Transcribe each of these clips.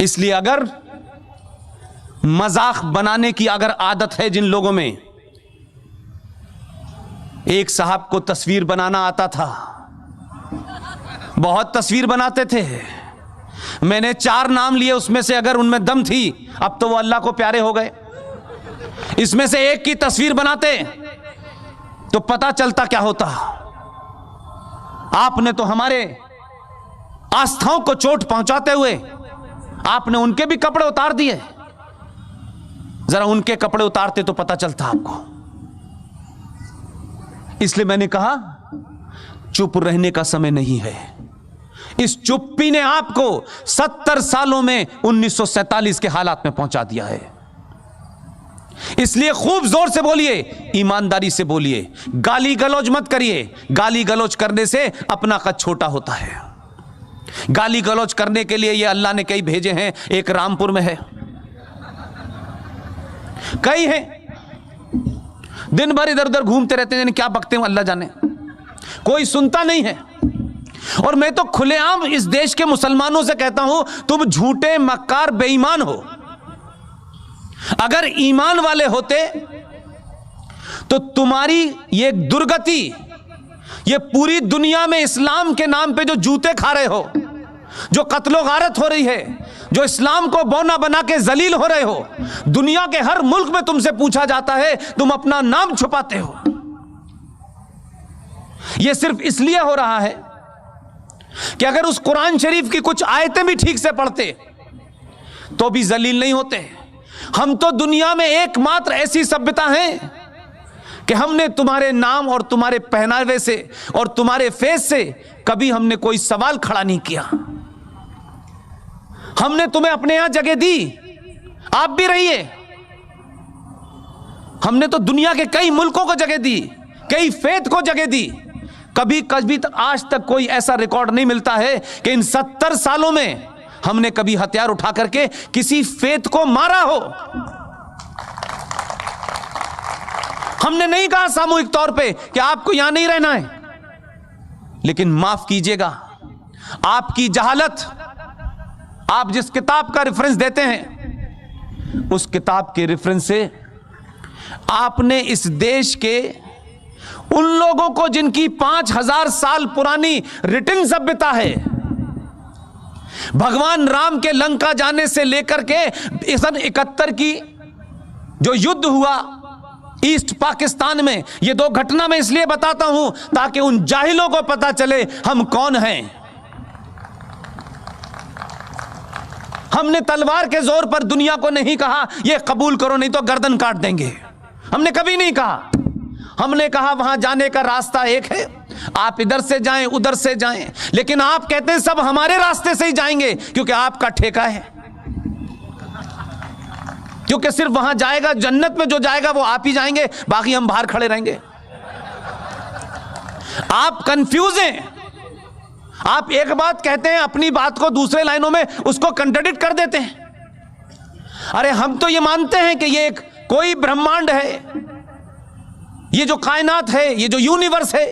इसलिए अगर मजाक बनाने की अगर आदत है जिन लोगों में, एक साहब को तस्वीर बनाना आता था, बहुत तस्वीर बनाते थे, मैंने 4 नाम लिए, उसमें से अगर उनमें दम थी अब तो वो अल्लाह को प्यारे हो गए। इसमें से एक की तस्वीर बनाते तो पता चलता क्या होता। आपने तो हमारे आस्थाओं को चोट पहुंचाते हुए आपने उनके भी कपड़े उतार दिए। जरा उनके कपड़े उतारते तो पता चलता आपको। इसलिए मैंने कहा चुप रहने का समय नहीं है। इस चुप्पी ने आपको 70 सालों में 1947 के हालात में पहुंचा दिया है। इसलिए खूब जोर से बोलिए, ईमानदारी से बोलिए, गाली गलौज मत करिए। गाली गलौज करने से अपना कद छोटा होता है। गाली गलौज करने के लिए ये अल्लाह ने कई भेजे हैं, एक रामपुर में है, कई हैं, दिन भर इधर उधर घूमते रहते हैं, क्या बकते हैं अल्लाह जाने, कोई सुनता नहीं है। और मैं तो खुलेआम इस देश के मुसलमानों से कहता हूं, तुम झूठे मक्कार बेईमान हो। अगर ईमान वाले होते तो तुम्हारी ये दुर्गति, ये पूरी दुनिया में इस्लाम के नाम पे जो जूते खा रहे हो, जो कत्लो गारत हो रही है, जो इस्लाम को बौना बना के जलील हो रहे हो, दुनिया के हर मुल्क में तुमसे पूछा जाता है, तुम अपना नाम छुपाते हो। यह सिर्फ इसलिए हो रहा है कि अगर उस कुरान शरीफ की कुछ आयतें भी ठीक से पढ़ते तो भी जलील नहीं होते। हम तो दुनिया में एकमात्र ऐसी सभ्यता हैं कि हमने तुम्हारे नाम और तुम्हारे पहनावे से और तुम्हारे फेस से कभी हमने कोई सवाल खड़ा नहीं किया। हमने तुम्हें अपने यहां जगह दी, आप भी रहिए। हमने तो दुनिया के कई मुल्कों को जगह दी, कई फेथ को जगह दी। कभी कभी तक आज तक कोई ऐसा रिकॉर्ड नहीं मिलता है कि इन 70 सालों में हमने कभी हथियार उठा करके किसी फेथ को मारा हो। हमने नहीं कहा सामूहिक तौर पे कि आपको यहां नहीं रहना है, लेकिन माफ कीजिएगा, आपकी जहालत, आप जिस किताब का रेफरेंस देते हैं उस किताब के रेफरेंस से आपने इस देश के उन लोगों को जिनकी 5000 साल पुरानी रिटन सभ्यता है, भगवान राम के लंका जाने से लेकर के सन 71 की जो युद्ध हुआ ईस्ट पाकिस्तान में, ये 2 घटना मैं इसलिए बताता हूं ताकि उन जाहिलों को पता चले हम कौन हैं। हमने तलवार के जोर पर दुनिया को नहीं कहा ये कबूल करो नहीं तो गर्दन काट देंगे, हमने कभी नहीं कहा। हमने कहा वहां जाने का रास्ता एक है, आप इधर से जाएं उधर से जाएं, लेकिन आप कहते हैं सब हमारे रास्ते से ही जाएंगे क्योंकि आपका ठेका है, क्योंकि सिर्फ वहां जाएगा, जन्नत में जो जाएगा वो आप ही जाएंगे, बाकी हम बाहर खड़े रहेंगे। आप कंफ्यूज हैं। आप एक बात कहते हैं, अपनी बात को दूसरे लाइनों में उसको कंट्राडिक्ट कर देते हैं। अरे हम तो ये मानते हैं कि ये एक कोई ब्रह्मांड है, ये जो कायनात है, ये जो यूनिवर्स है,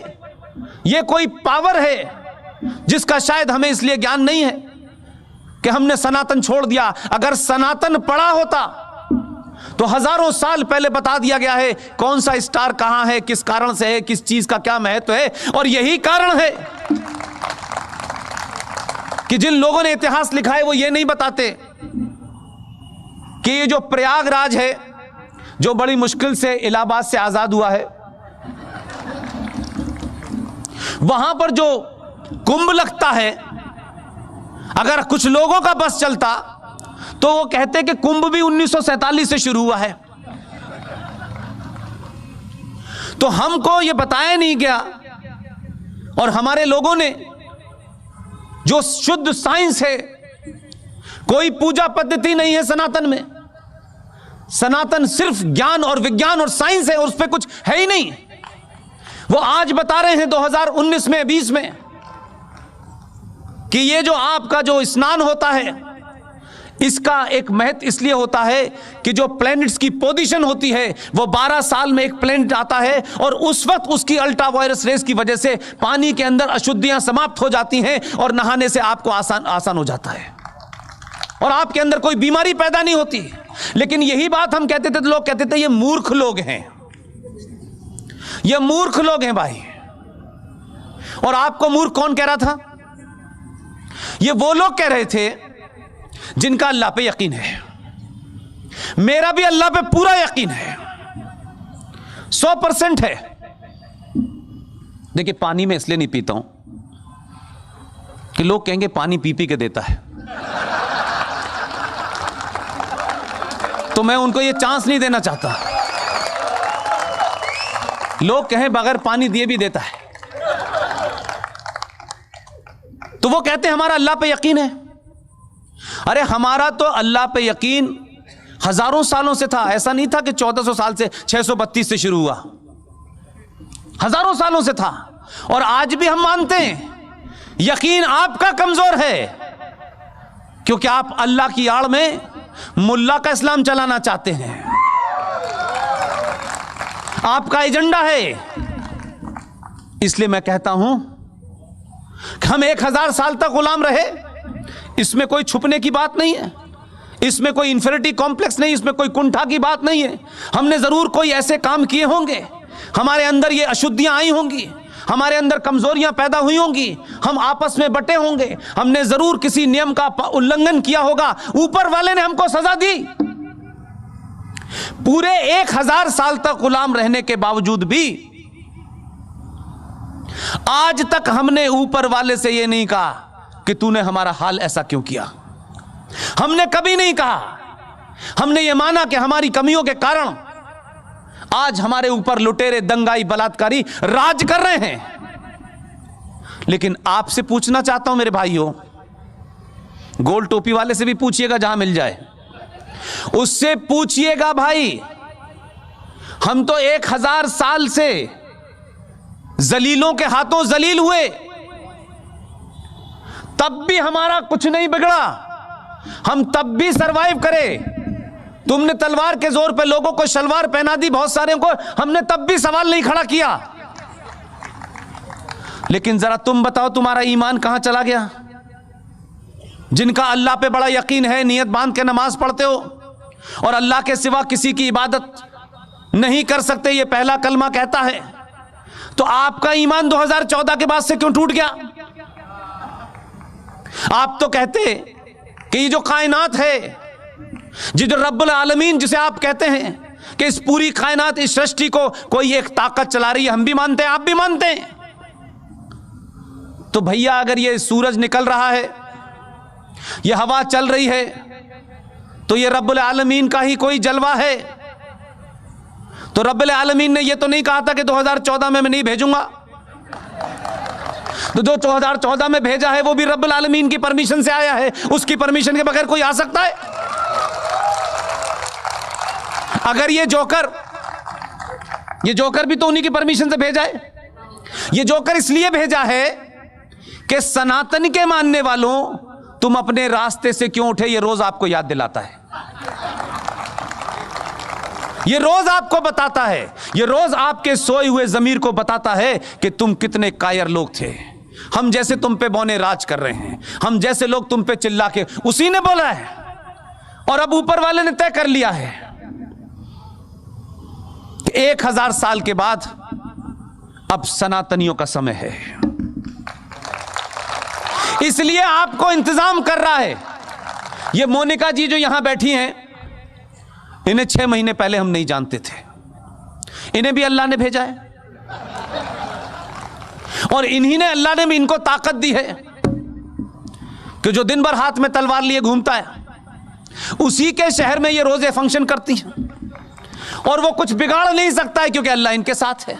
ये कोई पावर है जिसका शायद हमें इसलिए ज्ञान नहीं है कि हमने सनातन छोड़ दिया। अगर सनातन पड़ा होता तो हजारों साल पहले बता दिया गया है कौन सा स्टार कहां है, किस कारण से है, किस चीज का क्या महत्व है। और यही कारण है कि जिन लोगों ने इतिहास लिखा है वो ये नहीं बताते कि ये जो प्रयागराज है, जो बड़ी मुश्किल से इलाहाबाद से आजाद हुआ है, वहां पर जो कुंभ लगता है, अगर कुछ लोगों का बस चलता तो वो कहते कि कुंभ भी 1947 से शुरू हुआ है। तो हमको ये बताया नहीं गया और हमारे लोगों ने जो शुद्ध साइंस है, कोई पूजा पद्धति नहीं है सनातन में, सनातन सिर्फ ज्ञान और विज्ञान और साइंस है और उस पर कुछ है ही नहीं। वो आज बता रहे हैं 2019 में 20 में कि ये जो आपका जो स्नान होता है इसका एक महत्व इसलिए होता है कि जो प्लैनेट्स की पोजीशन होती है वो 12 साल में एक प्लैनेट आता है और उस वक्त उसकी अल्ट्रावायलेट रेस की वजह से पानी के अंदर अशुद्धियां समाप्त हो जाती हैं और नहाने से आपको आसान हो जाता है। और आपके अंदर कोई बीमारी पैदा नहीं होती। लेकिन यही बात हम कहते थे तो लोग कहते थे ये मूर्ख लोग हैं, ये मूर्ख लोग हैं भाई। और आपको मूर्ख कौन कह रहा था? ये वो लोग कह रहे थे जिनका अल्लाह पे यकीन है। मेरा भी अल्लाह पे पूरा यकीन है, 100% है। देखिए, पानी में इसलिए नहीं पीता हूं कि लोग कहेंगे पानी पी पी के देता है, तो मैं उनको ये चांस नहीं देना चाहता। लोग कहें बगैर पानी दिए भी देता है, तो वो कहते हैं हमारा अल्लाह पे यकीन है। अरे हमारा तो अल्लाह पे यकीन हजारों सालों से था। ऐसा नहीं था कि 1400 साल से, 632 से शुरू हुआ, हजारों सालों से था। और आज भी हम मानते हैं यकीन आपका कमजोर है, क्योंकि आप अल्लाह की आड़ में मुल्ला का इस्लाम चलाना चाहते हैं, आपका एजेंडा है। इसलिए मैं कहता हूं कि हम 1000 साल तक गुलाम रहे, इसमें कोई छुपने की बात नहीं है, इसमें कोई इंफीरियरिटी कॉम्प्लेक्स नहीं, इसमें कोई कुंठा की बात नहीं है। हमने जरूर कोई ऐसे काम किए होंगे, हमारे अंदर ये अशुद्धियां आई होंगी, हमारे अंदर कमजोरियां पैदा हुई होंगी, हम आपस में बटे होंगे, हमने जरूर किसी नियम का उल्लंघन किया होगा, ऊपर वाले ने हमको सजा दी। पूरे 1000 साल तक गुलाम रहने के बावजूद भी आज तक हमने ऊपर वाले से यह नहीं कहा कि तूने हमारा हाल ऐसा क्यों किया। हमने कभी नहीं कहा। हमने यह माना कि हमारी कमियों के कारण आज हमारे ऊपर लुटेरे, दंगाई, बलात्कारी राज कर रहे हैं। लेकिन आपसे पूछना चाहता हूं मेरे भाइयों, गोल टोपी वाले से भी पूछिएगा जहां मिल जाए, उससे पूछिएगा भाई, हम तो 1000 साल से जलीलों के हाथों जलील हुए, तब भी हमारा कुछ नहीं बिगड़ा, हम तब भी सरवाइव करे। तुमने तलवार के जोर पे लोगों को शलवार पहना दी, बहुत सारे को, हमने तब भी सवाल नहीं खड़ा किया। लेकिन जरा तुम बताओ तुम्हारा ईमान कहां चला गया? जिनका अल्लाह पे बड़ा यकीन है, नियत बांध के नमाज पढ़ते हो और अल्लाह के सिवा किसी की इबादत नहीं कर सकते, ये पहला कलमा कहता है, तो आपका ईमान 2014 के बाद से क्यों टूट गया? आप तो कहते कि ये जो कायनात है, जो रब्बुल आलमीन जिसे आप कहते हैं कि इस पूरी कायनात, इस सृष्टि को कोई एक ताकत चला रही है, हम भी मानते हैं, आप भी मानते हैं। तो भैया अगर ये सूरज निकल रहा है, ये हवा चल रही है, तो ये रब्बुल आलमीन का ही कोई जलवा है। तो रब्बुल आलमीन ने ये तो नहीं कहा था कि 2014 में मैं नहीं भेजूंगा, तो जो 2014 में भेजा है वो भी रब्बुल आलमीन की परमिशन से आया है, उसकी परमिशन के बगैर कोई आ सकता है? अगर ये जोकर भी तो उन्हीं की परमिशन से भेजा है। ये जोकर इसलिए भेजा है कि सनातन के मानने वालों, तुम अपने रास्ते से क्यों उठे, ये रोज आपको याद दिलाता है, ये रोज आपको बताता है, ये रोज आपके सोए हुए जमीर को बताता है कि तुम कितने कायर लोग थे। हम जैसे तुम पे बौने राज कर रहे हैं, हम जैसे लोग तुम पे चिल्ला के, उसी ने बोला है और अब ऊपर वाले ने तय कर लिया है कि 1000 साल के बाद अब सनातनियों का समय है। इसलिए आपको इंतजाम कर रहा है। ये मोनिका जी जो यहां बैठी हैं, इन्हें 6 महीने पहले हम नहीं जानते थे, इन्हें भी अल्लाह ने भेजा है और इन्हीं ने, अल्लाह ने भी इनको ताकत दी है कि जो दिन भर हाथ में तलवार लिए घूमता है, उसी के शहर में ये रोजे फंक्शन करती है और वो कुछ बिगाड़ नहीं सकता है, क्योंकि अल्लाह इनके साथ है।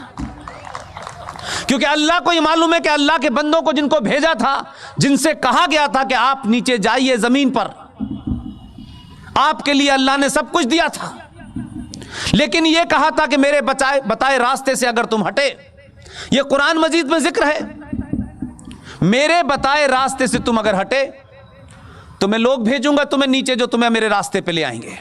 क्योंकि अल्लाह को ये मालूम है कि अल्लाह के बंदों को जिनको भेजा था, जिनसे कहा गया था कि आप नीचे जाइए जमीन पर, आपके लिए अल्लाह ने सब कुछ दिया था, लेकिन यह कहा था कि मेरे बताए रास्ते से अगर तुम हटे, यह कुरान मजीद में जिक्र है, मेरे बताए रास्ते से तुम अगर हटे तो मैं लोग भेजूंगा तुम्हें नीचे, जो तुम्हें मेरे रास्ते पे ले आएंगे।